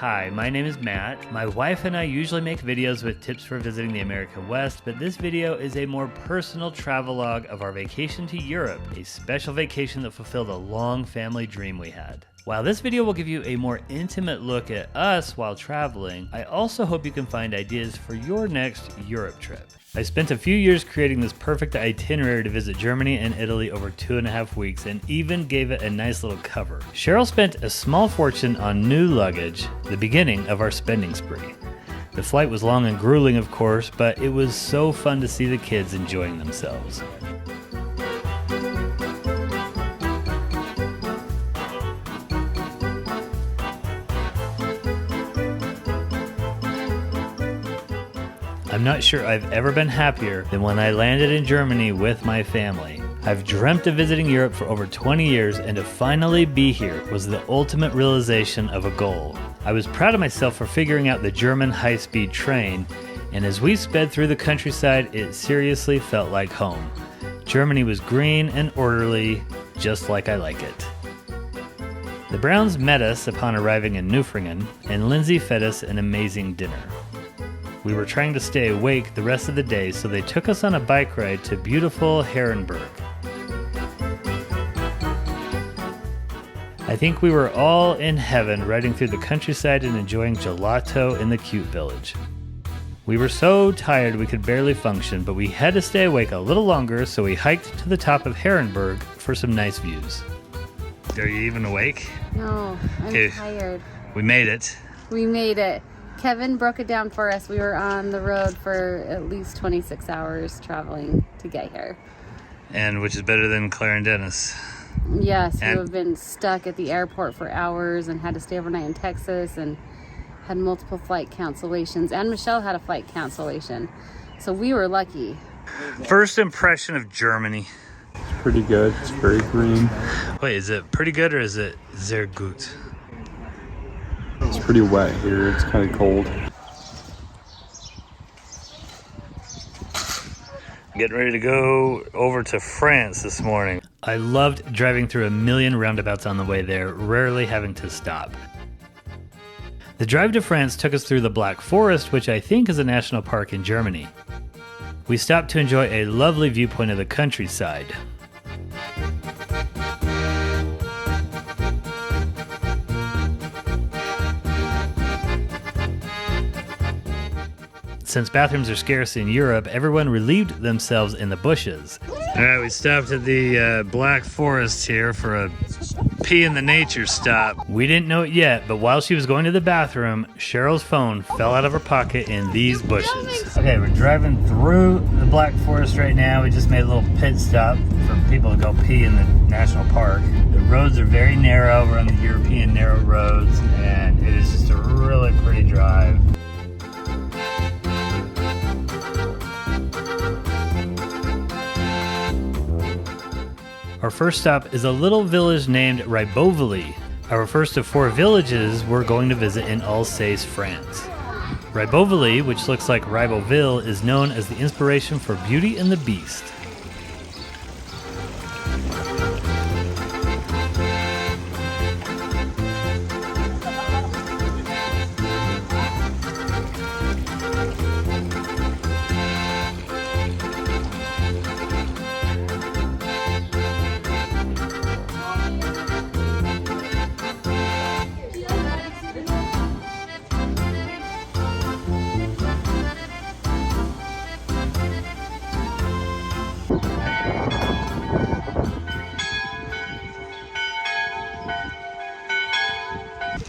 Hi, my name is Matt. My wife and I usually make videos with tips for visiting the American West, but this video is a more personal travelogue of our vacation to Europe, a special vacation that fulfilled a long family dream we had. While this video will give you a more intimate look at us while traveling, I also hope you can find ideas for your next Europe trip. I spent a few years creating this perfect itinerary to visit Germany and Italy over 2.5 weeks and even gave it a nice little cover. Cheryl spent a small fortune on new luggage, the beginning of our spending spree. The flight was long and grueling, of course, but it was so fun to see the kids enjoying themselves. I'm not sure I've ever been happier than when I landed in Germany with my family. I've dreamt of visiting Europe for over 20 years, and to finally be here was the ultimate realization of a goal. I was proud of myself for figuring out the German high-speed train, and as we sped through the countryside, it seriously felt like home. Germany was green and orderly, just like I like it. The Browns met us upon arriving in Newfringen, and Lindsay fed us an amazing dinner. We were trying to stay awake the rest of the day, so they took us on a bike ride to beautiful Herrenberg. I think we were all in heaven riding through the countryside and enjoying gelato in the cute village. We were so tired we could barely function, but we had to stay awake a little longer, so we hiked to the top of Herrenberg for some nice views. Are you even awake? No, I'm tired. We made it. We made it. Kevin broke it down for us. We were on the road for at least 26 hours traveling to get here. And which is better than Claire and Dennis. Yes, who have been stuck at the airport for hours and had to stay overnight in Texas and had multiple flight cancellations. And Michelle had a flight cancellation. So we were lucky. First impression of Germany. It's pretty good. It's very green. Wait, is it pretty good or is it sehr gut? It's pretty wet here. It's kind of cold. Getting ready to go over to France this morning. I loved driving through a million roundabouts on the way there, rarely having to stop. The drive to France took us through the Black Forest, which I think is a national park in Germany. We stopped to enjoy a lovely viewpoint of the countryside. Since bathrooms are scarce in Europe, everyone relieved themselves in the bushes. All right, we stopped at the Black Forest here for a pee in the nature stop. We didn't know it yet, but while she was going to the bathroom, Cheryl's phone fell out of her pocket in these bushes. Okay, we're driving through the Black Forest right now. We just made a little pit stop for people to go pee in the national park. The roads are very narrow. We're on the European narrow roads, and it is just a really pretty drive. Our first stop is a little village named Ribeauvillé. Our first of 4 villages we're going to visit in Alsace, France. Ribeauvillé, which looks like Ribeauville, is known as the inspiration for Beauty and the Beast.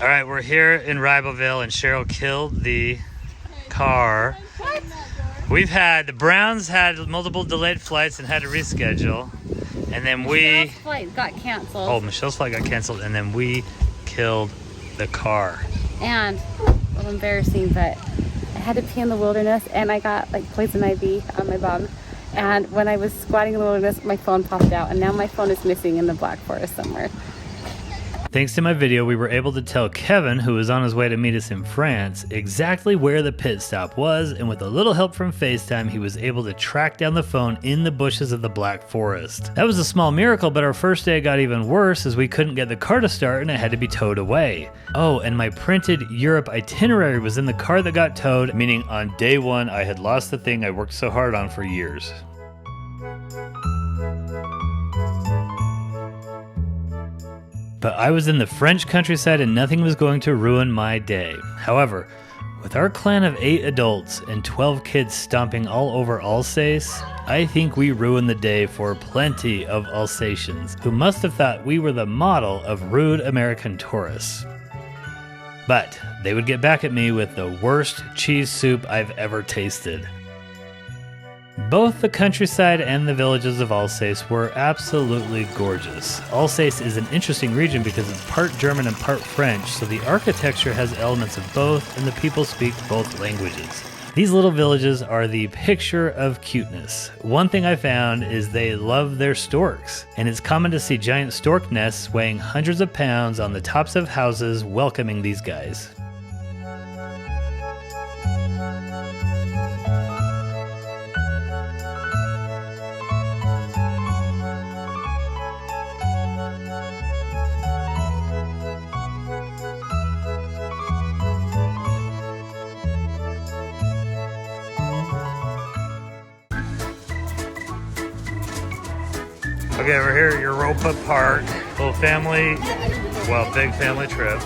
All right, we're here in Ribeauville, and Cheryl killed the car. The Browns had multiple delayed flights and had to reschedule. And then Michelle's flight got canceled. Oh, Michelle's flight got canceled, and then we killed the car. And, a little embarrassing, but I had to pee in the wilderness, and I got like poison ivy on my bum. And when I was squatting in the wilderness, my phone popped out, and now my phone is missing in the Black Forest somewhere. Thanks to my video, we were able to tell Kevin, who was on his way to meet us in France, exactly where the pit stop was, and with a little help from FaceTime, he was able to track down the phone in the bushes of the Black Forest. That was a small miracle, but our first day got even worse as we couldn't get the car to start and it had to be towed away. Oh, and my printed Europe itinerary was in the car that got towed, meaning on day one I had lost the thing I worked so hard on for years. But I was in the French countryside and nothing was going to ruin my day. However, with our clan of 8 adults and 12 kids stomping all over Alsace, I think we ruined the day for plenty of Alsatians who must have thought we were the model of rude American tourists. But they would get back at me with the worst cheese soup I've ever tasted. Both the countryside and the villages of Alsace were absolutely gorgeous. Alsace is an interesting region because it's part German and part French, so the architecture has elements of both and the people speak both languages. These little villages are the picture of cuteness. One thing I found is they love their storks, and it's common to see giant stork nests weighing hundreds of pounds on the tops of houses welcoming these guys. Okay, we're here at Europa Park. Little family, well, big family trip.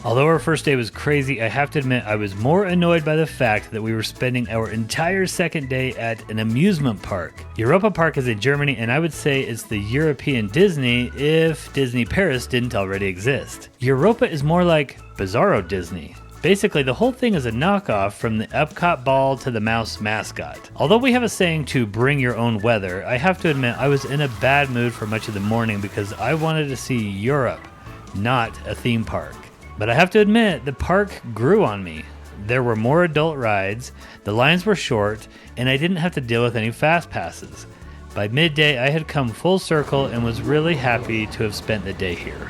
Although our first day was crazy, I have to admit I was more annoyed by the fact that we were spending our entire second day at an amusement park. Europa Park is in Germany, and I would say it's the European Disney if Disney Paris didn't already exist. Europa is more like Bizarro Disney. Basically, the whole thing is a knockoff from the Epcot ball to the mouse mascot. Although we have a saying to bring your own weather, I have to admit I was in a bad mood for much of the morning because I wanted to see Europe, not a theme park. But I have to admit, the park grew on me. There were more adult rides, the lines were short, and I didn't have to deal with any fast passes. By midday, I had come full circle and was really happy to have spent the day here.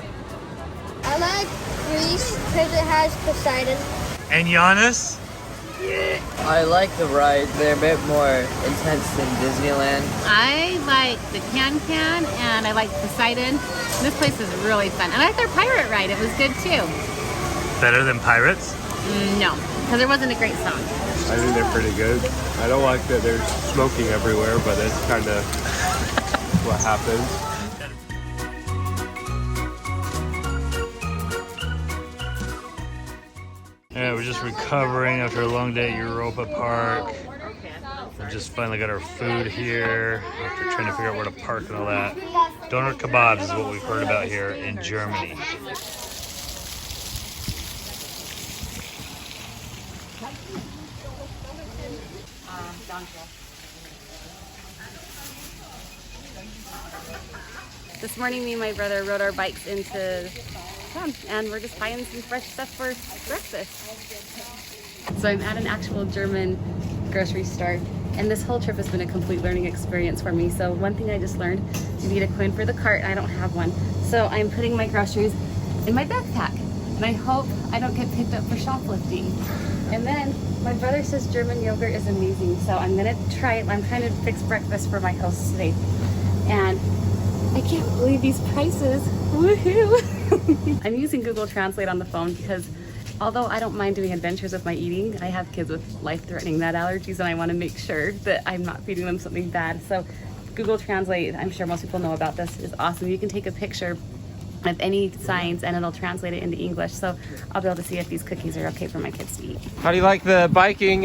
I like Greece because it has Poseidon. And Giannis? I like the rides. They're a bit more intense than Disneyland. I like the Can-Can and I like Poseidon. This place is really fun. And I like their pirate ride. It was good too. Better than Pirates? No, because there wasn't a great song. I think they're pretty good. I don't like that there's smoking everywhere, but that's kind of what happens. Yeah, we're just recovering after a long day at Europa Park. We just finally got our food here after trying to figure out where to park and all that. Doner kebabs is what we've heard about here in Germany. This morning, me and my brother rode our bikes into town, and we're just buying some fresh stuff for breakfast. So I'm at an actual German grocery store, and this whole trip has been a complete learning experience for me. So one thing I just learned, you need a coin for the cart. I don't have one. So I'm putting my groceries in my backpack, and I hope I don't get picked up for shoplifting. And then my brother says German yogurt is amazing, so I'm gonna try it. I'm trying to fix breakfast for my hosts today. And I can't believe these prices. Woohoo! I'm using Google Translate on the phone because although I don't mind doing adventures with my eating, I have kids with life-threatening nut allergies and I want to make sure that I'm not feeding them something bad. So Google Translate, I'm sure most people know about this, is awesome. You can take a picture of any signs and it'll translate it into English. So I'll be able to see if these cookies are okay for my kids to eat. How do you like the biking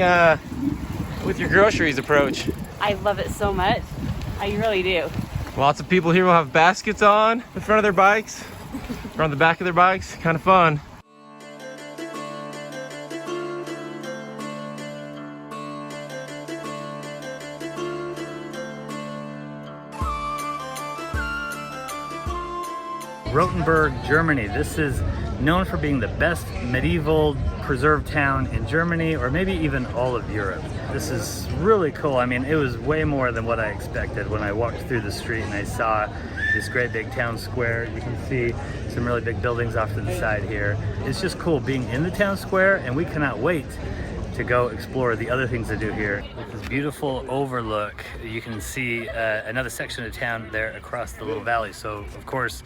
with your groceries approach? I love it so much. I really do. Lots of people here will have baskets on in front of their bikes, or on the back of their bikes. Kind of fun. Rothenburg, Germany. This is known for being the best medieval preserved town in Germany, or maybe even all of Europe. This is really cool. I mean, it was way more than what I expected when I walked through the street and I saw this great big town square. You can see some really big buildings off to the side here. It's just cool being in the town square, and we cannot wait to go explore the other things to do here. With this beautiful overlook, you can see another section of town there across the little valley. So of course,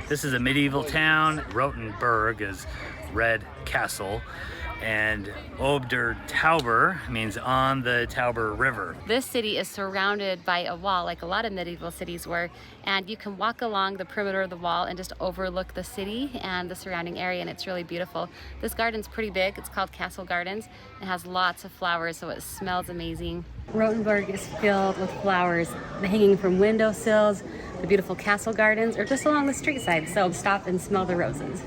this is a medieval town. Rothenburg is red castle, and Ob der Tauber means on the Tauber River. This city is surrounded by a wall, like a lot of medieval cities were, and you can walk along the perimeter of the wall and just overlook the city and the surrounding area, and it's really beautiful. This garden's pretty big. It's called Castle Gardens. It has lots of flowers, so it smells amazing. Rothenburg is filled with flowers hanging from windowsills, the beautiful castle gardens, or just along the street side, so stop and smell the roses.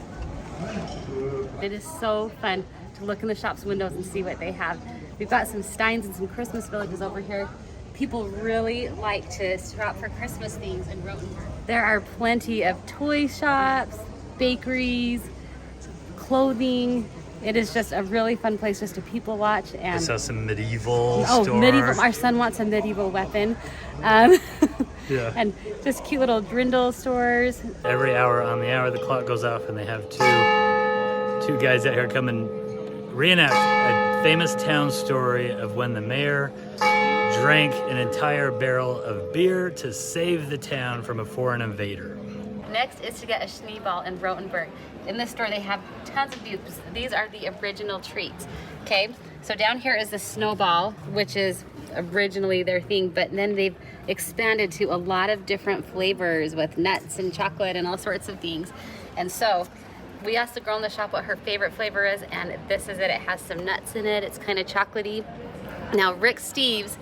It is so fun to look in the shop's windows and see what they have. We've got some steins and some Christmas villages over here. People really like to shop for Christmas things in Rothenburg. There are plenty of toy shops, bakeries, clothing. It is just a really fun place just to people watch. And I saw some medieval stores. Medieval. Our son wants a medieval weapon. Yeah. And just cute little Drindle stores. Every hour on the hour, the clock goes off, and they have two guys out here come and reenact a famous town story of when the mayor drank an entire barrel of beer to save the town from a foreign invader. Next is to get a Schneeball in Rothenburg. In this store they have tons of these. These are the original treats. Okay, so down here is the snowball, which is originally their thing, but then they've expanded to a lot of different flavors with nuts and chocolate and all sorts of things. And so we asked the girl in the shop what her favorite flavor is, and this is it. It has some nuts in it. It's kind of chocolatey. Now Rick Steves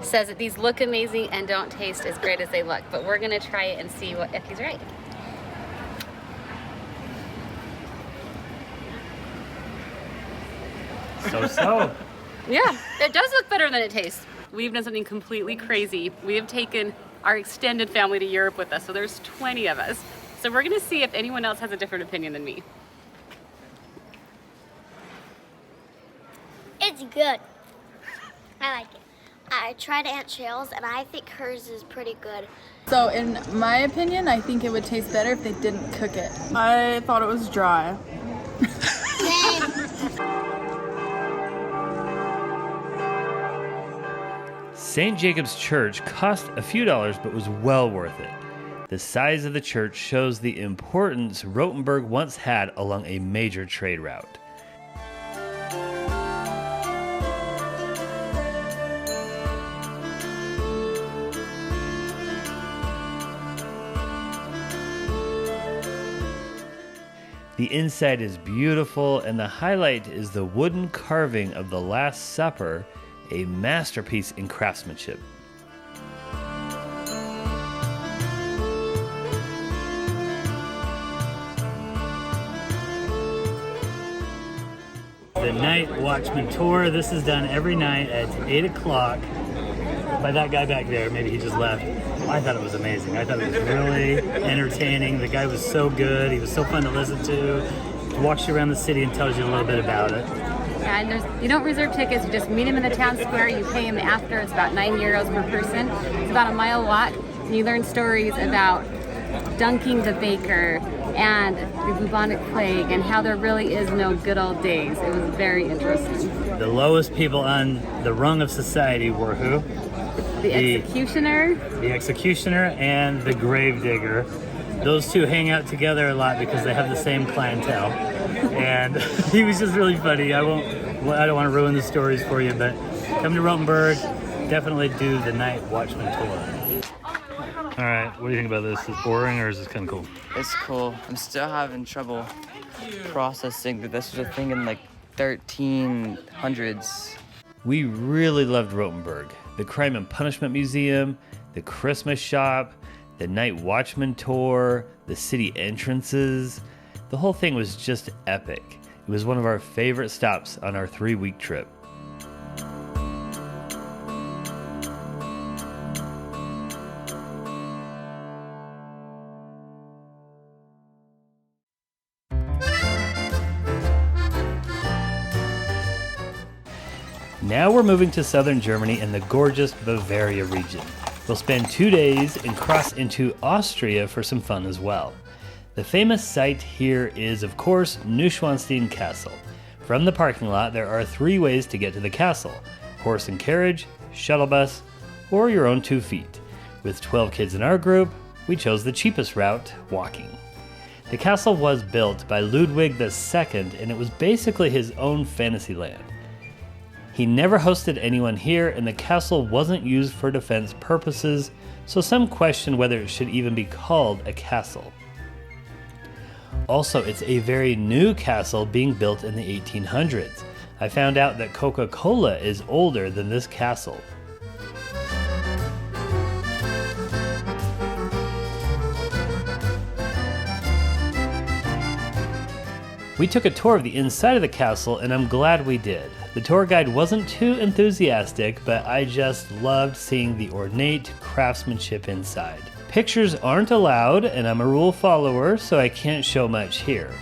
says that these look amazing and don't taste as great as they look, but we're gonna try it and see if he's right. So. Yeah, it does look better than it tastes. We've done something completely crazy. We have taken our extended family to Europe with us, so there's 20 of us. So we're gonna see if anyone else has a different opinion than me. It's good. I like it. I tried Aunt Shell's and I think hers is pretty good. So in my opinion, I think it would taste better if they didn't cook it. I thought it was dry. St. Jacob's Church cost a few dollars, but was well worth it. The size of the church shows the importance Rothenburg once had along a major trade route. The inside is beautiful, and the highlight is the wooden carving of the Last Supper, a masterpiece in craftsmanship. The night watchman tour. This is done every night at 8 o'clock by that guy back there. Maybe he just left. I thought it was amazing. I thought it was really entertaining. The guy was so good. He was so fun to listen to. He walks you around the city and tells you a little bit about it. And you don't reserve tickets, you just meet him in the town square, you pay him after. It's about €9 per person. It's about a mile walk, and you learn stories about dunking the baker and the bubonic plague and how there really is no good old days. It was very interesting. The lowest people on the rung of society were who? The executioner. The executioner and the gravedigger. Those two hang out together a lot because they have the same clientele. And he was just really funny. I don't want to ruin the stories for you, but come to Rothenburg, definitely do the night watchman tour. All right, what do you think about this? Is it boring or is this kind of cool? It's cool. I'm still having trouble processing that this was a thing in like 1300s. We really loved Rothenburg. The Crime and Punishment Museum, the Christmas shop, the night watchman tour, the city entrances. The whole thing was just epic. It was one of our favorite stops on our 3-week trip. Now we're moving to southern Germany in the gorgeous Bavaria region. We'll spend 2 days and cross into Austria for some fun as well. The famous site here is, of course, Neuschwanstein Castle. From the parking lot, there are 3 ways to get to the castle: horse and carriage, shuttle bus, or your own 2 feet. With 12 kids in our group, we chose the cheapest route, walking. The castle was built by Ludwig II, and it was basically his own fantasy land. He never hosted anyone here, and the castle wasn't used for defense purposes, so some question whether it should even be called a castle. Also, it's a very new castle being built in the 1800s. I found out that Coca-Cola is older than this castle. We took a tour of the inside of the castle, and I'm glad we did. The tour guide wasn't too enthusiastic, but I just loved seeing the ornate craftsmanship inside. Pictures aren't allowed, and I'm a rule follower, so I can't show much here.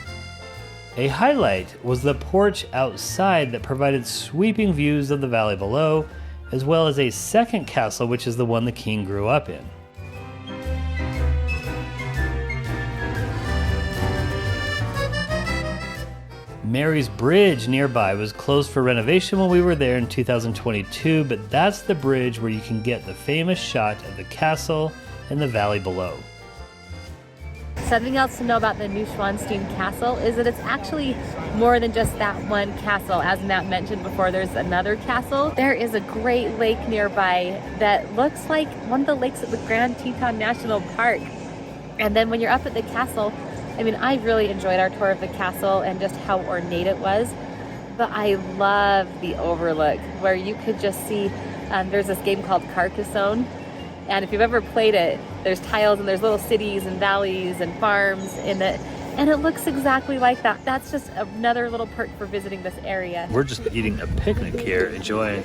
A highlight was the porch outside that provided sweeping views of the valley below, as well as a second castle, which is the one the king grew up in. Mary's Bridge nearby was closed for renovation when we were there in 2022, but that's the bridge where you can get the famous shot of the castle and the valley below. Something else to know about the Neuschwanstein Castle is that it's actually more than just that one castle. As Matt mentioned before, there's another castle. There is a great lake nearby that looks like one of the lakes at the Grand Teton National Park. And then when you're up at the castle, I mean, I really enjoyed our tour of the castle and just how ornate it was, but I love the overlook where you could just see, there's this game called Carcassonne, and if you've ever played it, there's tiles and there's little cities and valleys and farms in it, and it looks exactly like that. That's just another little perk for visiting this area. We're just eating a picnic here, enjoying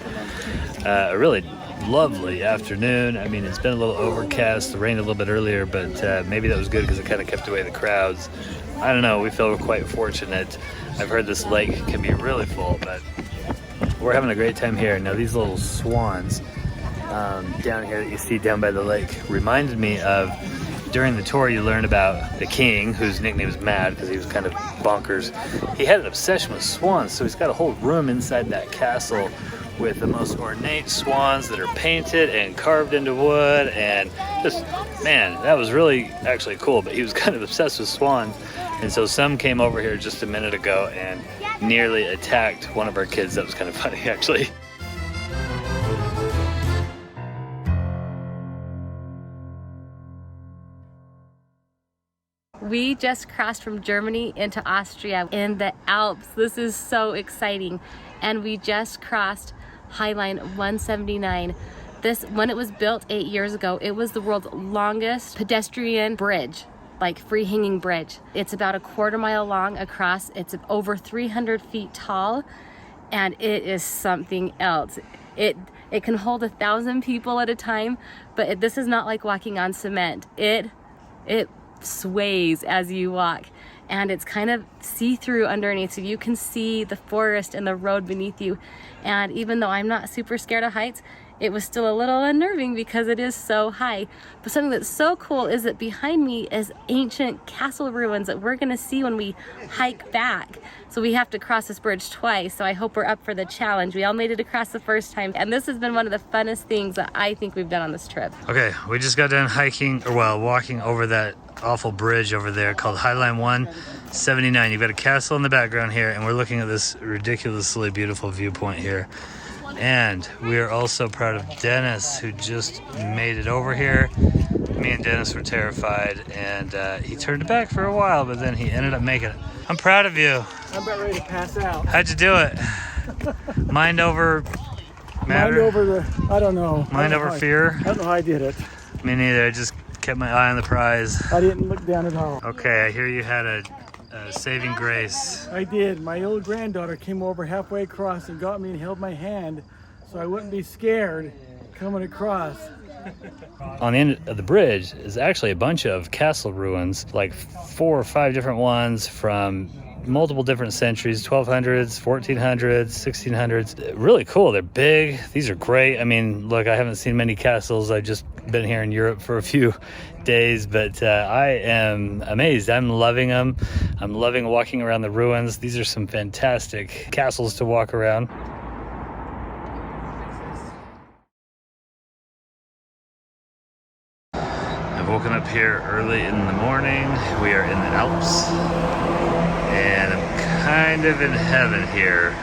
a really lovely afternoon. I mean, it's been a little overcast, rained a little bit earlier, but maybe that was good because it kind of kept away the crowds. I don't know, we feel quite fortunate. I've heard this lake can be really full, but we're having a great time here. Now, these little swans down here that you see down by the lake reminded me of, during the tour you learn about the king, whose nickname is Mad because he was kind of bonkers. He had an obsession with swans, so he's got a whole room inside that castle with the most ornate swans that are painted and carved into wood, and just, man, that was really actually cool. But he was kind of obsessed with swans, and so some came over here just a minute ago and nearly attacked one of our kids. That was kind of funny, actually. We just crossed from Germany into Austria in the Alps. This is so exciting. And we just crossed Highline 179. This, when it was built 8 years ago, it was the world's longest pedestrian bridge, like free hanging bridge. It's about a 1/4 mile long across. It's over 300 feet tall, and it is something else. It can hold 1,000 people at a time, but this is not like walking on cement. It sways as you walk, and it's kind of see-through underneath, so you can see the forest and the road beneath you. And even though I'm not super scared of heights, it was still a little unnerving because it is so high. But something that's so cool is that behind me is ancient castle ruins that we're gonna see when we hike back. So we have to cross this bridge twice, so I hope we're up for the challenge. We all made it across the first time, and this has been one of the funnest things that I think we've done on this trip. Okay, we just got done hiking, or well, walking over that awful bridge over there called Highline 179. You've got a castle in the background here, and we're looking at this ridiculously beautiful viewpoint here. And we are also proud of Dennis, who just made it over here. Me and Dennis were terrified, and he turned back for a while, but then he ended up making it. I'm proud of you. I'm about ready to pass out. How'd you do it? Mind over matter? Mind over the, I don't know. Mind over fear? I don't know how I did it. Me neither. I just kept my eye on the prize. I didn't look down at all. Okay, I hear you had a saving grace. I did. My old granddaughter came over halfway across and got me and held my hand so I wouldn't be scared coming across. On the end of the bridge is actually a bunch of castle ruins, like 4 or 5 different ones from multiple different centuries, 1200s, 1400s, 1600s. Really cool. They're big. These are great. I mean, look, I haven't seen many castles. I've just been here in Europe for a few days, but I am amazed. I'm loving them. I'm loving walking around the ruins. These are some fantastic castles to walk around. I've woken up here early in the morning. We are in the Alps, and I'm kind of in heaven here.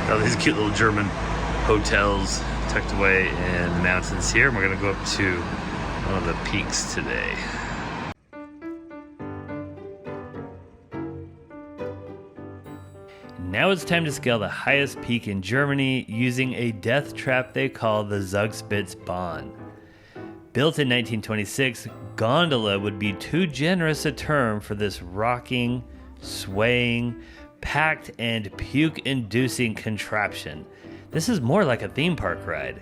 All these cute little German hotels tucked away in the mountains here. And we're gonna go up to one of the peaks today. Now it's time to scale the highest peak in Germany using a death trap they call the Zugspitze Peak. Built in 1926, gondola would be too generous a term for this rocking, swaying, packed, and puke-inducing contraption. This is more like a theme park ride.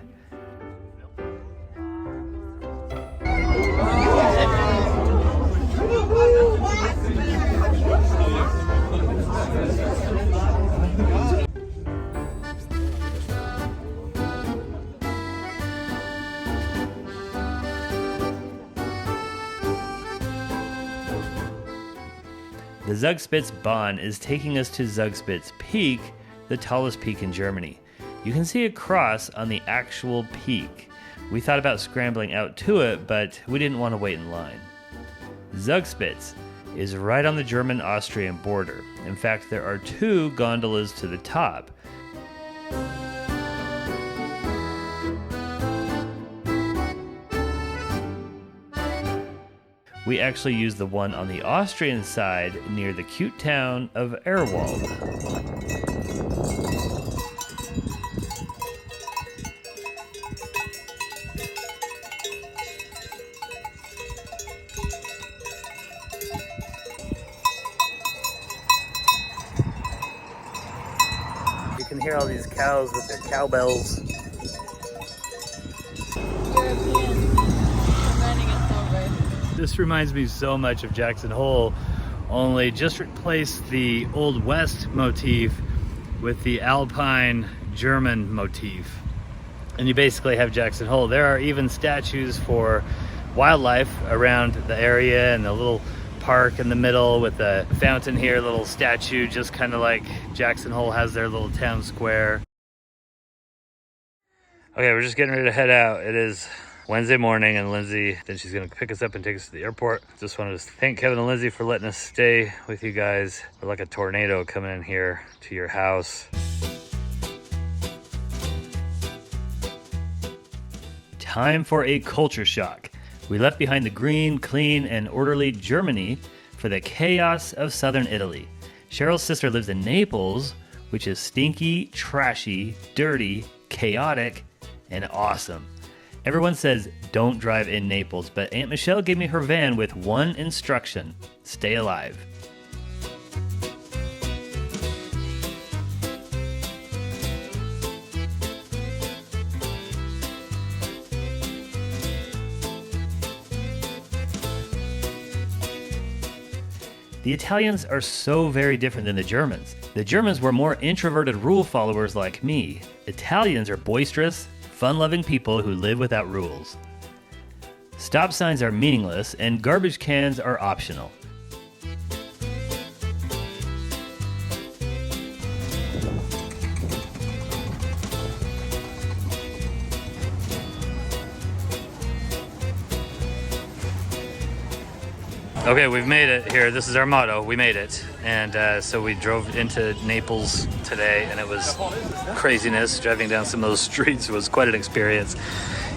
The Zugspitze Peak is taking us to Zugspitze Peak, the tallest peak in Germany. You can see a cross on the actual peak. We thought about scrambling out to it, but we didn't want to wait in line. Zugspitze is right on the German-Austrian border. In fact, there are 2 gondolas to the top. We actually used the one on the Austrian side near the cute town of Ehrwald. You can hear all these cows with their cowbells. This reminds me so much of Jackson Hole, only just replaced the Old West motif with the Alpine German motif. And you basically have Jackson Hole. There are even statues for wildlife around the area, and the little park in the middle with the fountain here, little statue, just kind of like Jackson Hole has their little town square. Okay, we're just getting ready to head out. It is Wednesday morning, and Lindsay, then she's gonna pick us up and take us to the airport. Just wanted to thank Kevin and Lindsay for letting us stay with you guys. We're like a tornado coming in here to your house. Time for a culture shock. We left behind the green, clean, and orderly Germany for the chaos of southern Italy. Cheryl's sister lives in Naples, which is stinky, trashy, dirty, chaotic, and awesome. Everyone says don't drive in Naples, but Aunt Michelle gave me her van with one instruction: stay alive. The Italians are so very different than the Germans. The Germans were more introverted rule followers like me. Italians are boisterous, fun-loving people who live without rules. Stop signs are meaningless, and garbage cans are optional. Okay, we've made it here. This is our motto. We made it. And so we drove into Naples today, and it was craziness. Driving down some of those streets was quite an experience.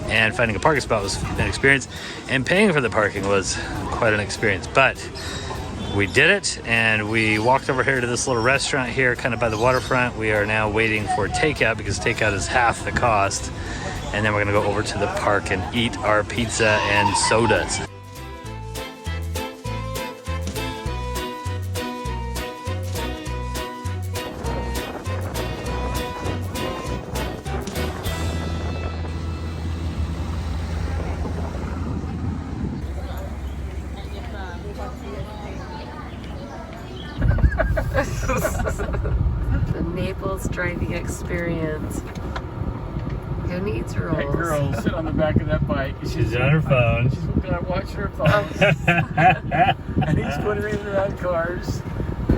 And finding a parking spot was an experience. And paying for the parking was quite an experience. But we did it, and we walked over here to this little restaurant here, kind of by the waterfront. We are now waiting for takeout, because takeout is half the cost. And then we're gonna go over to the park and eat our pizza and sodas. Naples driving experience. Who needs rolls? That girl sitting on the back of that bike. She's on her phone. She's watching her phone. And he's twittering around cars.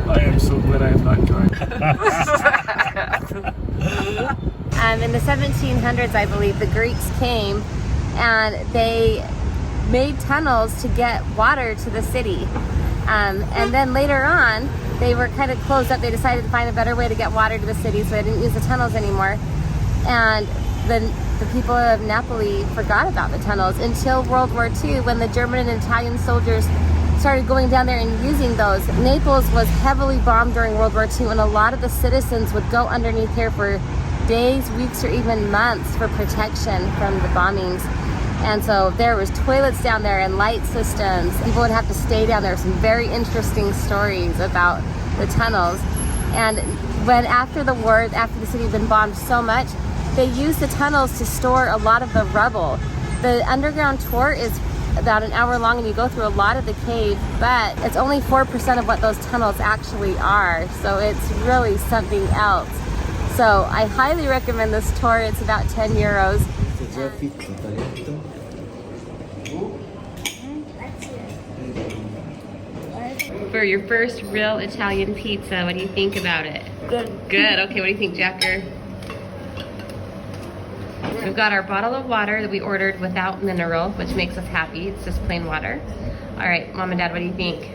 I am so glad I am not driving. In the 1700s, I believe, the Greeks came and they made tunnels to get water to the city. And then later on, they were kind of closed up. They decided to find a better way to get water to the city, so they didn't use the tunnels anymore. And then the people of Napoli forgot about the tunnels until World War II, when the German and Italian soldiers started going down there and using those. Naples was heavily bombed during World War II, and a lot of the citizens would go underneath here for days, weeks, or even months for protection from the bombings. And so there was toilets down there and light systems. People would have to stay down there. Some very interesting stories about the tunnels. And when after the war, after the city had been bombed so much, they used the tunnels to store a lot of the rubble. The underground tour is about an hour long and you go through a lot of the cave, but it's only 4% of what those tunnels actually are. So it's really something else. So I highly recommend this tour. It's about 10 euros. For your first real Italian pizza, what do you think about it? Good. Good. Okay, what do you think, Jacker? We've got our bottle of water that we ordered without mineral, which makes us happy. It's just plain water. All right, Mom and Dad, what do you think?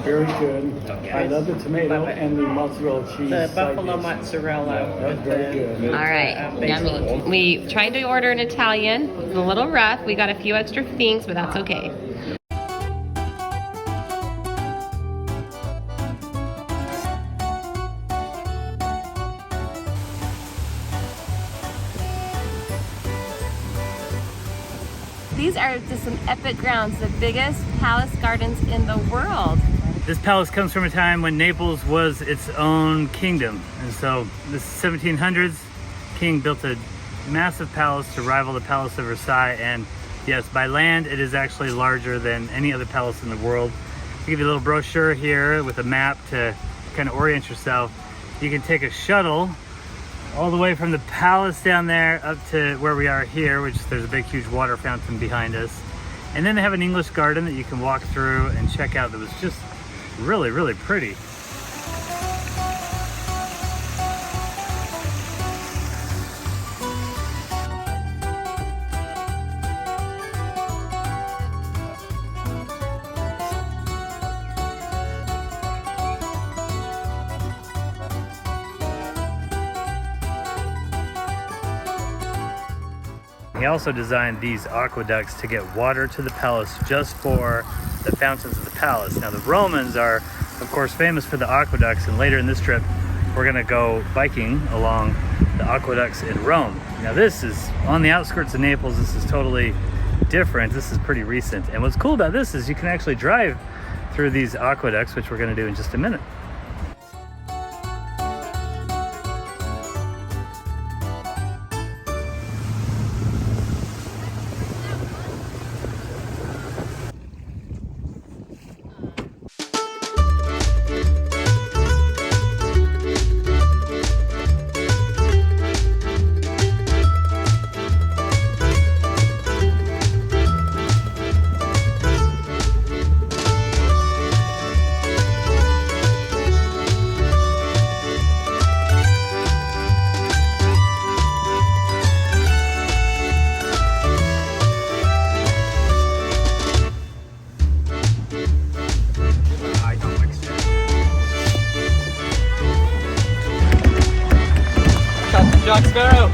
Very good. I love the tomato and the mozzarella cheese. The buffalo mozzarella. That's very good. All right, yummy. We tried to order in Italian. It was a little rough. We got a few extra things, but that's okay. These are just some epic grounds, the biggest palace gardens in the world. This palace comes from a time when Naples was its own kingdom. And so the 1700s, king built a massive palace to rival the Palace of Versailles. And yes, by land, it is actually larger than any other palace in the world. I'll give you a little brochure here with a map to kind of orient yourself. You can take a shuttle all the way from the palace down there up to where we are here, which there's a big huge water fountain behind us. And then they have an English garden that you can walk through and check out that was just really, really pretty. He also designed these aqueducts to get water to the palace just for the fountains of the palace. Now the Romans are, of course, famous for the aqueducts, and later in this trip, we're gonna go biking along the aqueducts in Rome. Now this is on the outskirts of Naples. This is totally different. This is pretty recent. And what's cool about this is you can actually drive through these aqueducts, which we're gonna do in just a minute. Jack Sparrow.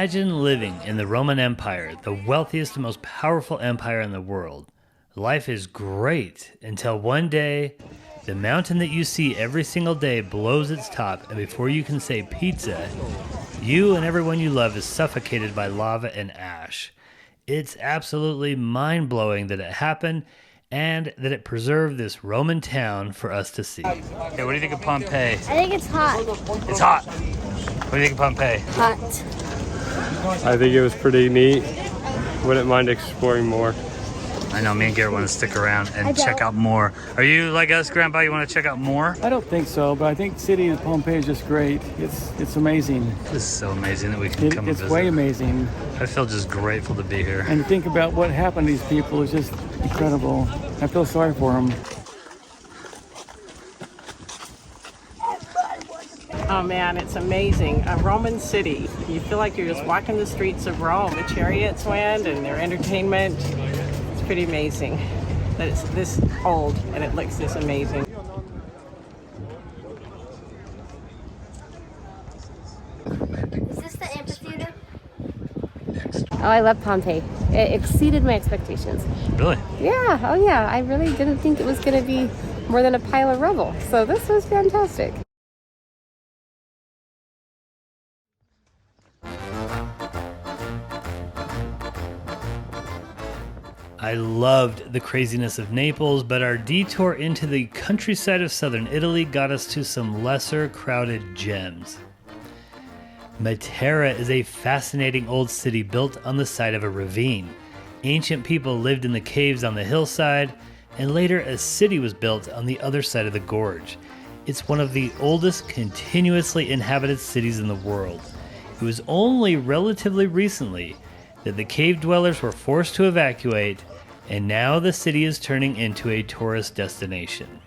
Imagine living in the Roman Empire, the wealthiest and most powerful empire in the world. Life is great until one day, the mountain that you see every single day blows its top, and before you can say pizza, you and everyone you love is suffocated by lava and ash. It's absolutely mind-blowing that it happened and that it preserved this Roman town for us to see. Okay, what do you think of Pompeii? I think it's hot. It's hot. What do you think of Pompeii? Hot. I think it was pretty neat. Wouldn't mind exploring more. I know, me and Garrett want to stick around and check out more. Are you like us, Grandpa? You want to check out more? I don't think so, but I think the city of Pompeii is just great. It's amazing. This is so amazing that we can come and It's visit. way amazing. I feel just grateful to be here. And think about what happened to these people. It's just incredible. I feel sorry for them. Oh man, it's amazing. A Roman city. You feel like you're just walking the streets of Rome. The chariots went and their entertainment. It's pretty amazing that it's this old and it looks this amazing. Is this the amphitheater? Oh, I love Pompeii. It exceeded my expectations. Really? Yeah, oh yeah. I really didn't think it was going to be more than a pile of rubble. So this was fantastic. I loved the craziness of Naples, but our detour into the countryside of southern Italy got us to some lesser crowded gems. Matera is a fascinating old city built on the side of a ravine. Ancient people lived in the caves on the hillside, and later a city was built on the other side of the gorge. It's one of the oldest continuously inhabited cities in the world. It was only relatively recently that the cave dwellers were forced to evacuate, and now the city is turning into a tourist destination.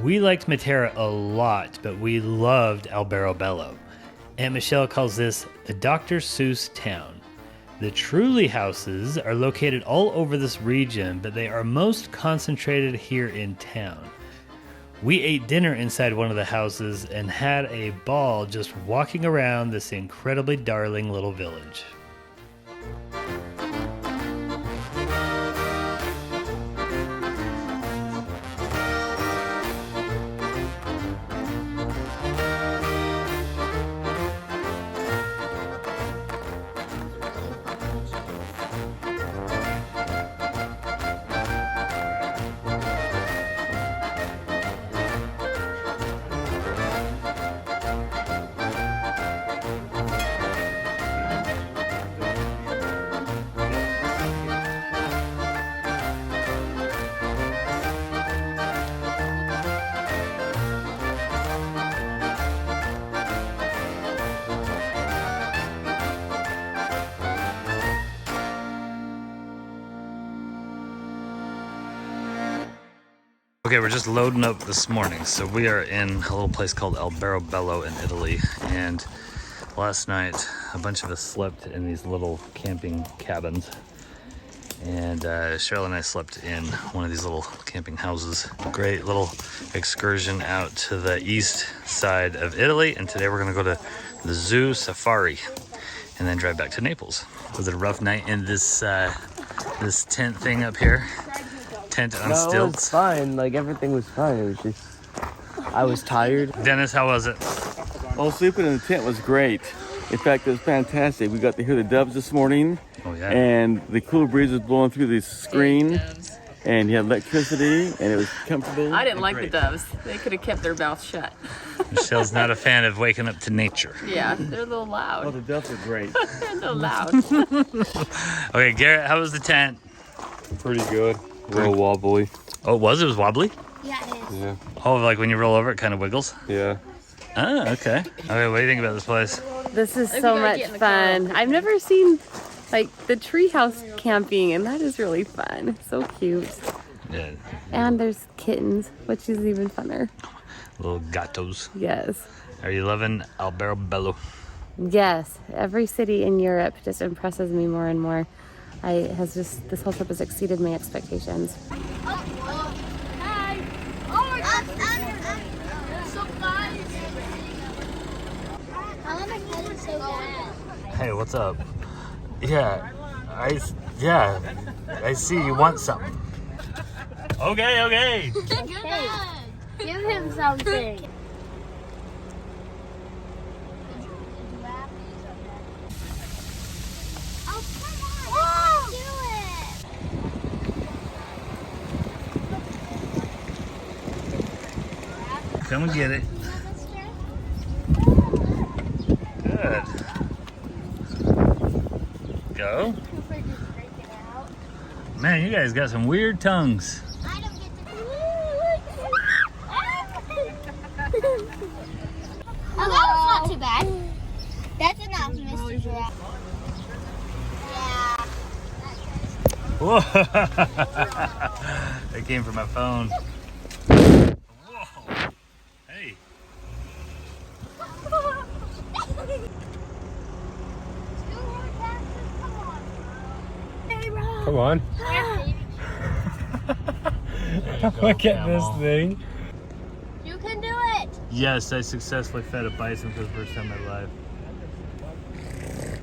We liked Matera a lot, but we loved Alberobello. Aunt Michelle calls this the Dr. Seuss town. The Truly houses are located all over this region, but they are most concentrated here in town. We ate dinner inside one of the houses and had a ball just walking around this incredibly darling little village. Okay, we're just loading up this morning. So we are in a little place called Alberobello in Italy, and last night a bunch of us slept in these little camping cabins, and Cheryl and I slept in one of these little camping houses. Great little excursion out to the east side of Italy, and today we're gonna go to the zoo safari and then drive back to Naples. Was it a rough night in this this tent thing up here? Tent on stilts? No, it was fine. Like, everything was fine. It was just, I was tired. Dennis, how was it? Well, sleeping in the tent was great. In fact, it was fantastic. We got to hear the doves this morning. Oh, yeah. And the cool breeze was blowing through the screen. And you had electricity, and it was comfortable. I didn't like the doves. They could have kept their mouths shut. Michelle's not a fan of waking up to nature. Yeah, they're a little Oh, loud. the doves were great. They're a little loud. Okay, Garrett, how was the tent? Pretty good. A little wobbly. Oh, it was? It was wobbly? Yeah, it is. Yeah. Oh, like when you roll over, it kind of wiggles? Yeah. Ah, okay. Okay, what do you think about this place? This is We so gotta much get in the car. fun. I've never seen like the treehouse camping, and that is really fun. So cute. Yeah, And there's kittens, which is even funner. little gatos. Yes. Are you loving Alberobello? Yes. Every city in Europe just impresses me more and more. This whole trip has exceeded my expectations. Hi. Oh my head is so bad. Hey, what's up? Yeah, I see you want something. Okay. Hey, give him something. Oh, come on. Do it. Come and get it. Good. Go. Man, you guys got some weird tongues. I don't get to. Oh, that was not too bad. That's enough, Mr. Giraffe. Whoa! That came from my phone. Whoa! Hey. Come on. Look at this thing. You can do it. Yes, I successfully fed a bison for the first time in my life.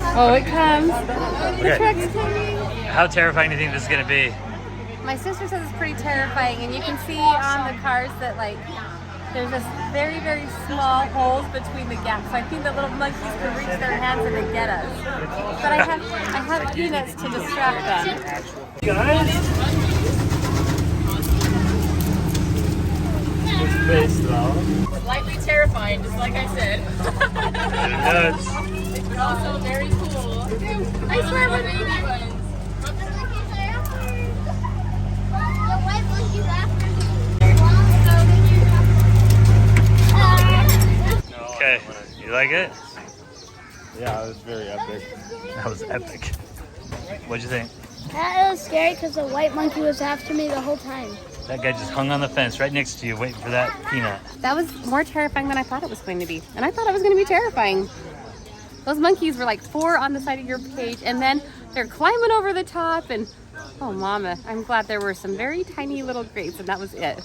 Oh, it comes. The Okay. truck's coming. How terrifying do you think this is going to be? My sister says it's pretty terrifying, and you can see on the cars that like there's just very, very small holes between the gaps. So I think the little monkeys can reach their hands and they get us. But I have peanuts to distract them. Slightly terrifying, just like I said. But also very cool. I swear we're baby ones. The white monkey's after me. Okay, you like it? Yeah, it was very epic. That was epic. What'd you think? That was scary because the white monkey was after me the whole time. That guy just hung on the fence right next to you waiting for that peanut. That was more terrifying than I thought it was going to be. And I thought it was going to be terrifying. Those monkeys were like 4 on the side of your cage, and then they're climbing over the top, and oh mama, I'm glad there were some very tiny little grates, and that was it.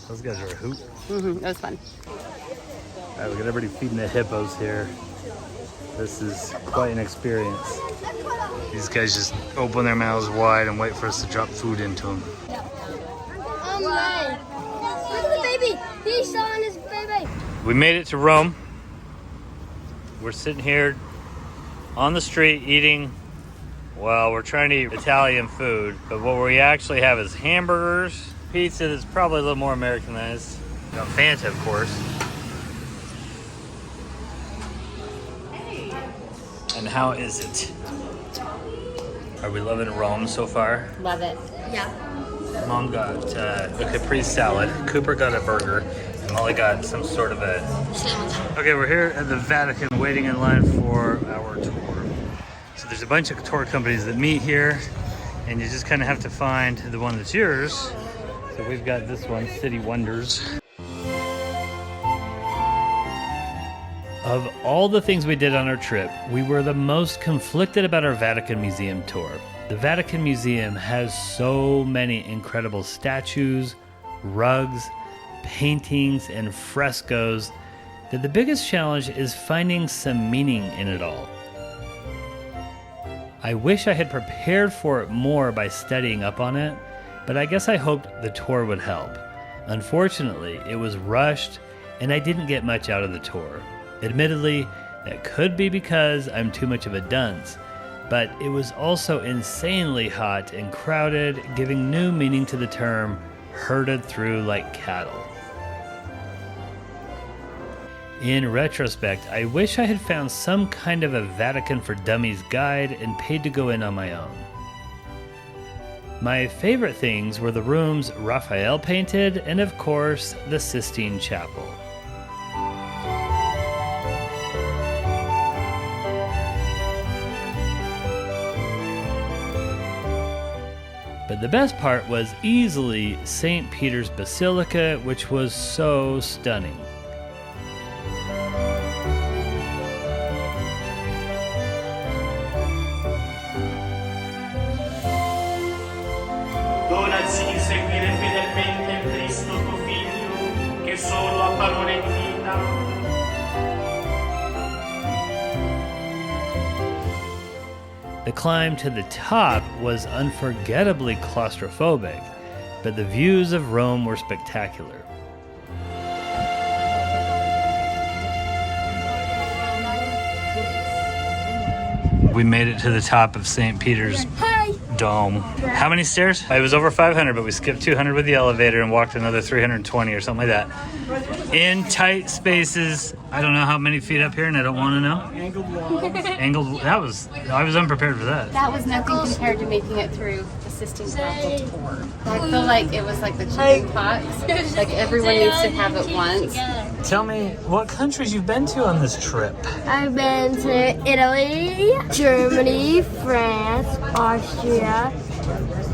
Those guys are a hoot. It was fun. All right, we got everybody feeding the hippos here. This is quite an experience. These guys just open their mouths wide and wait for us to drop food into them. Oh my. Look at the baby. He's showing his baby. We made it to Rome. We're sitting here on the street eating, well, we're trying to eat Italian food, but what we actually have is hamburgers, pizza that's probably a little more Americanized. Got Fanta, of course. And how is it? Are we loving Rome so far? Love it. Yeah. Mom got a Capri salad, Cooper got a burger, and Molly got some sort of a sandwich. Okay, we're here at the Vatican waiting in line for our tour. So there's a bunch of tour companies that meet here, and you just kind of have to find the one that's yours. So we've got this one, City Wonders. Of all the things we did on our trip, we were the most conflicted about our Vatican Museum tour. The Vatican Museum has so many incredible statues, rugs, paintings, and frescoes that the biggest challenge is finding some meaning in it all. I wish I had prepared for it more by studying up on it, but I guess I hoped the tour would help. Unfortunately, it was rushed and I didn't get much out of the tour. Admittedly, that could be because I'm too much of a dunce, but it was also insanely hot and crowded, giving new meaning to the term herded through like cattle. In retrospect, I wish I had found some kind of a Vatican for Dummies guide and paid to go in on my own. My favorite things were the rooms Raphael painted and, of course, the Sistine Chapel. But the best part was easily St. Peter's Basilica, which was so stunning. Donasi seguire fedelmente Cristo tuo Figlio, che solo a parole di vita The climb to the top was unforgettably claustrophobic, but the views of Rome were spectacular. We made it to the top of St. Peter's Dome. How many stairs? It was over 500, but we skipped 200 with the elevator and walked another 320 or something like that. In tight spaces. I don't know how many feet up here, and I don't want to know. Angled walls. Angled. I was unprepared for that. That was nothing compared to making it through assisting staff before. I feel like it was like the chicken pox. Like everyone needs to have it once. Tell me what countries you've been to on this trip. I've been to Italy, Germany, France, Austria,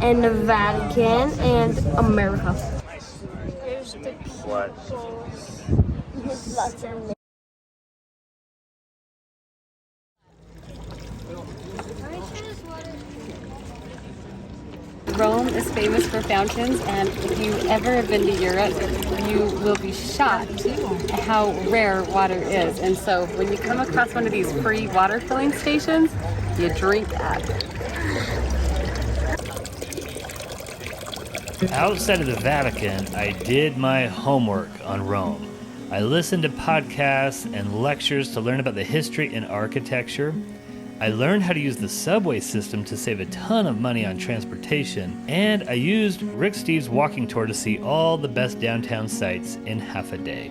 and the Vatican, and America. There's the What? lots of Rome is famous for fountains, and if you ever have been to Europe, you will be shocked at how rare water is. And so when you come across one of these free water filling stations, you drink that. Outside of the Vatican, I did my homework on Rome. I listened to podcasts and lectures to learn about the history and architecture. I learned how to use the subway system to save a ton of money on transportation, and I used Rick Steves' walking tour to see all the best downtown sites in half a day.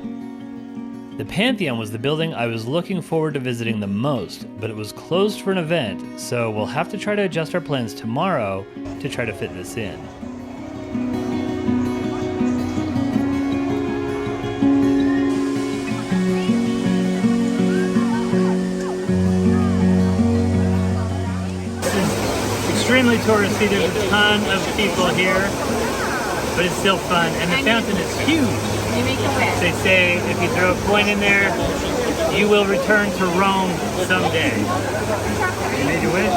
The Pantheon was the building I was looking forward to visiting the most, but it was closed for an event, so we'll have to try to adjust our plans tomorrow to try to fit this in. Extremely touristy, there's a ton of people here, but it's still fun, and the fountain is huge. You make a wish. They say if you throw a coin in there, you will return to Rome someday. You made your wish?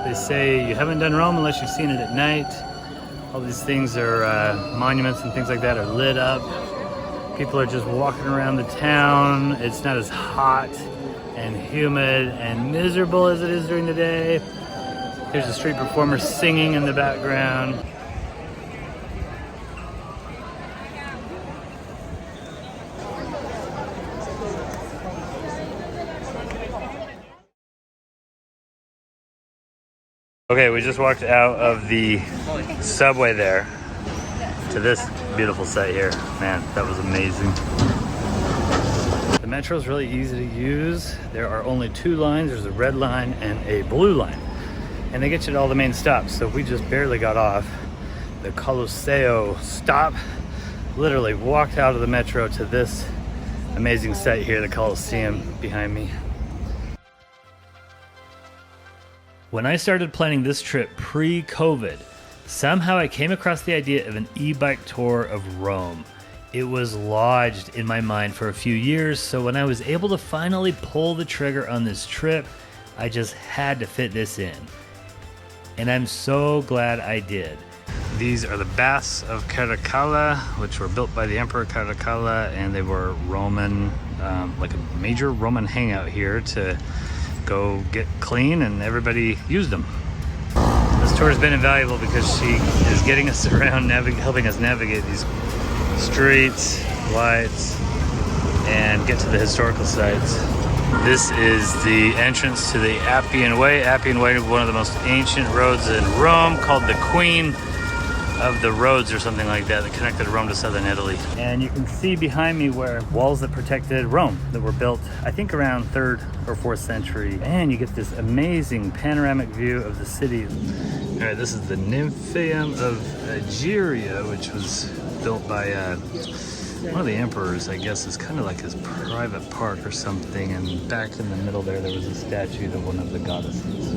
They say you haven't done Rome unless you've seen it at night. All these things are monuments and things like that are lit up. People are just walking around the town. It's not as hot and humid and miserable as it is during the day. There's a street performer singing in the background. Okay, we just walked out of the subway there to this beautiful site here. Man, that was amazing. The metro is really easy to use. There are only two lines. There's a red line and a blue line. And they get you to all the main stops. So we just barely got off the Colosseo stop. Literally walked out of the metro to this amazing site here, the Colosseum behind me. When I started planning this trip pre-COVID, somehow I came across the idea of an e-bike tour of Rome. It was lodged in my mind for a few years, so when I was able to finally pull the trigger on this trip, I just had to fit this in. And I'm so glad I did. These are the Baths of Caracalla, which were built by the Emperor Caracalla, and they were Roman, like a major Roman hangout here to go get clean, and everybody used them. This tour has been invaluable because she is getting us around, helping us navigate these streets, lights, and get to the historical sites. This is the entrance to the Appian Way. Appian Way is one of the most ancient roads in Rome, called the Queen of the roads or something like that that connected Rome to southern Italy. And you can see behind me where walls that protected Rome that were built, I think around 3rd or 4th century. And you get this amazing panoramic view of the city. All right, this is the Nymphaeum of Egeria, which was built by one of the emperors, I guess. Is kind of like his private park or something. And back in the middle there was a statue of one of the goddesses.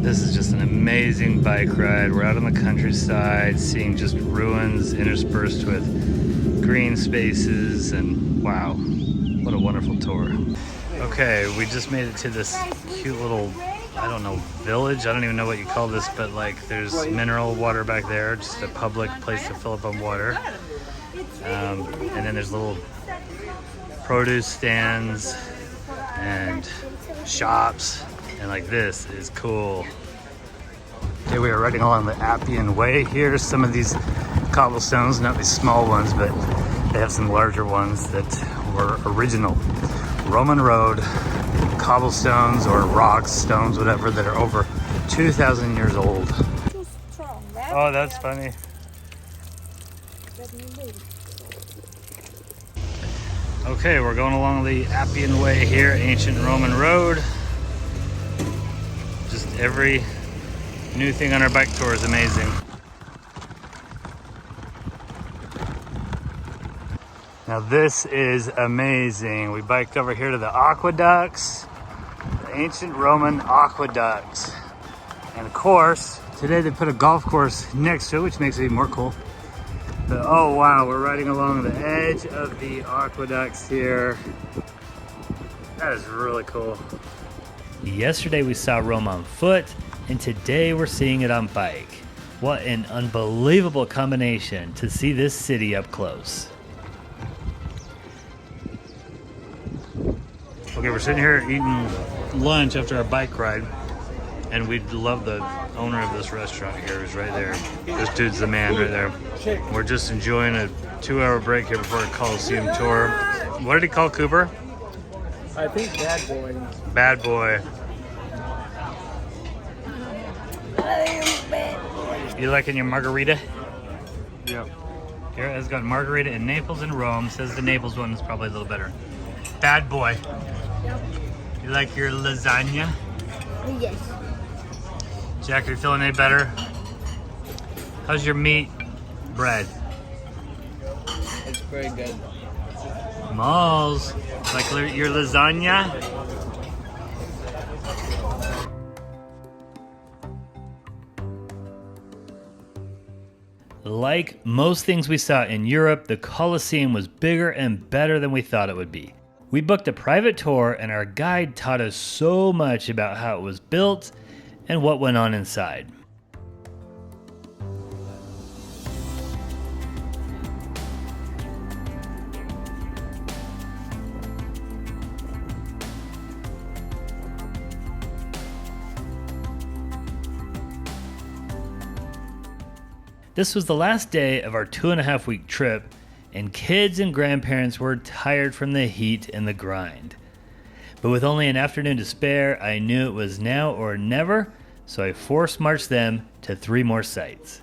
This is just an amazing bike ride. We're out on the countryside, seeing just ruins interspersed with green spaces, and wow, what a wonderful tour. Okay, we just made it to this cute little, I don't know, village. I don't even know what you call this, but like there's mineral water back there, just a public place to fill up on water. And then there's little produce stands and shops, and like this is cool. Okay, we are riding along the Appian Way here. Some of these cobblestones, not these small ones, but they have some larger ones that were original Roman road cobblestones or rocks, stones, whatever, that are over 2,000 years old. Oh, that's funny. Okay, we're going along the Appian Way here, ancient Roman road. Just every new thing on our bike tour is amazing. Now this is amazing. We biked over here to the aqueducts, the ancient Roman aqueducts. And of course, today they put a golf course next to it, which makes it even more cool. But oh wow, we're riding along the edge of the aqueducts here. That is really cool. Yesterday we saw Rome on foot, and today we're seeing it on bike. What an unbelievable combination to see this city up close. Okay, we're sitting here eating lunch after our bike ride, and we love the owner of this restaurant here. He's right there. This dude's the man right there. We're just enjoying a 2-hour break here before a Colosseum tour. What did he call Cooper? I think Bad Boy. Bad Boy. You liking your margarita? Yeah. Here, it's got margarita in Naples and Rome. Says the Naples one is probably a little better. Bad Boy. You like your lasagna? Yes. Jack, are you feeling any better? How's your meat bread? It's pretty good. Malls, like your lasagna? Like most things we saw in Europe, the Colosseum was bigger and better than we thought it would be. We booked a private tour, and our guide taught us so much about how it was built and what went on inside. This was the last day of our 2.5-week trip, and kids and grandparents were tired from the heat and the grind. But with only an afternoon to spare, I knew it was now or never, so I force marched them to 3 more sites.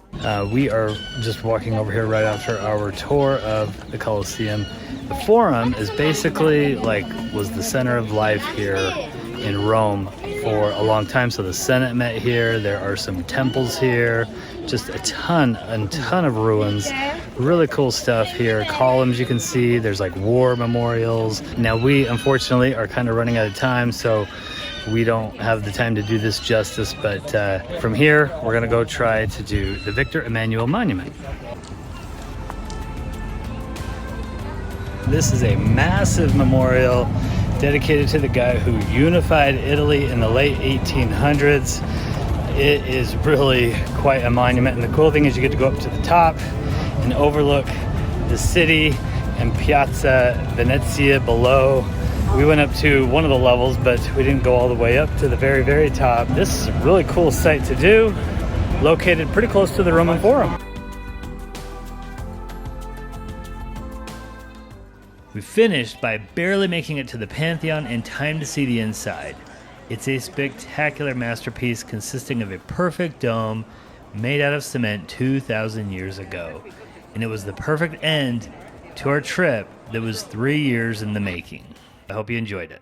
We are just walking over here right after our tour of the Colosseum. The Forum is basically was the center of life here in Rome for a long time. So the Senate met here. There are some temples here, just a ton of ruins. Really cool stuff here. Columns you can see. There's war memorials. Now we unfortunately are kind of running out of time, so we don't have the time to do this justice, but from here we're gonna go try to do the Victor Emmanuel Monument. This is a massive memorial dedicated to the guy who unified Italy in the late 1800s. It is really quite a monument, and the cool thing is you get to go up to the top and overlook the city and Piazza Venezia below. We went up to one of the levels, but we didn't go all the way up to the very, very top. This is a really cool site to do, located pretty close to the Roman Forum. We finished by barely making it to the Pantheon in time to see the inside. It's a spectacular masterpiece consisting of a perfect dome made out of cement 2,000 years ago. And it was the perfect end to our trip that was 3 years in the making. I hope you enjoyed it.